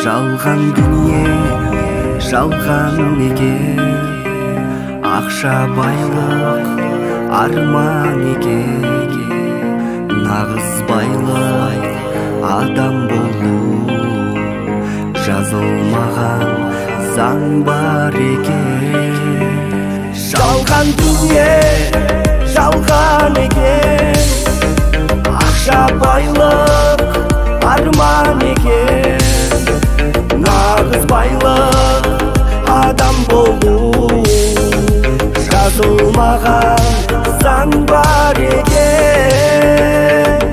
Жалған дүние, жалған екен, ақша байлық арман екен. Нағыз байлық адам болу, жазылмаған заң бар екен. Жалған дүние, жалған екен, ақша байлық арман екен. Нағыз байлық адам болу, жазылмаған заң бар екен.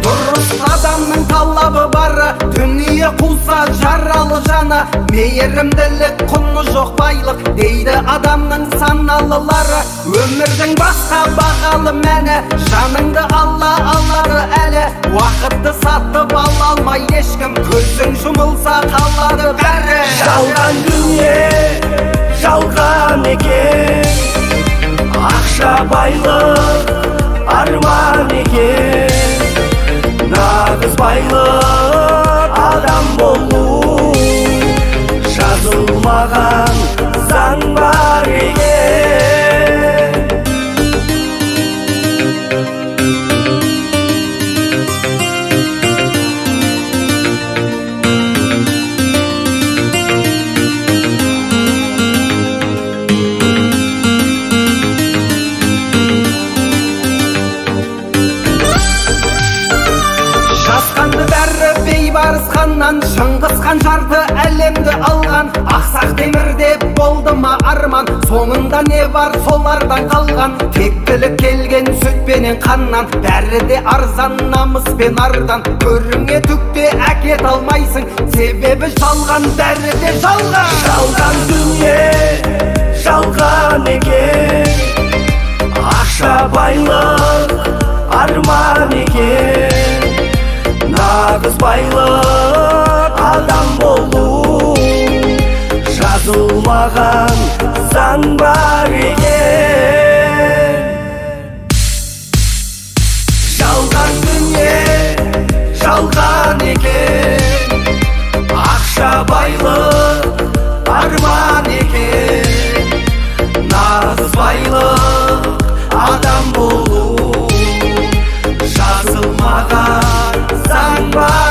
Дұрыс адамның талабы бары, дүние қуса жаралы жаны. Мейірімділік құны жоқ байлық, дейді адамның саналылары. Өмірдің басқа бағалы мәні, жаныңды алла алары әлі. Уақытты сатып ала алмай ешкім, көзің жұмылса қалады бәрі. Жалған дүние, жалған екен, ақша байлық арман екен. Нағыз байлық адам болу, жазылмаған заң бар екен. Жазғанды бәрі бейбарыс ханнан, Шыңғыс хан жарды әлемді алған. Ақсақ темірде болды ма арман, соңында не бар солардан қалған. Тектілік келген сүтпенен қаннан, бәрі де арзан намыс пен ардан. Көріңе түкте әкет алмайсың, себебі жалған, бәрі де жалған. Жалған дүние, жалған екен, ақша байлық арман екен. Нағыз байлық адам болу, жазылмаған заң бар екен. Жалған дүние, жалған екен, ақша байлық арман екен. Нағыз байлық адам болу, жазылмаған заң бар.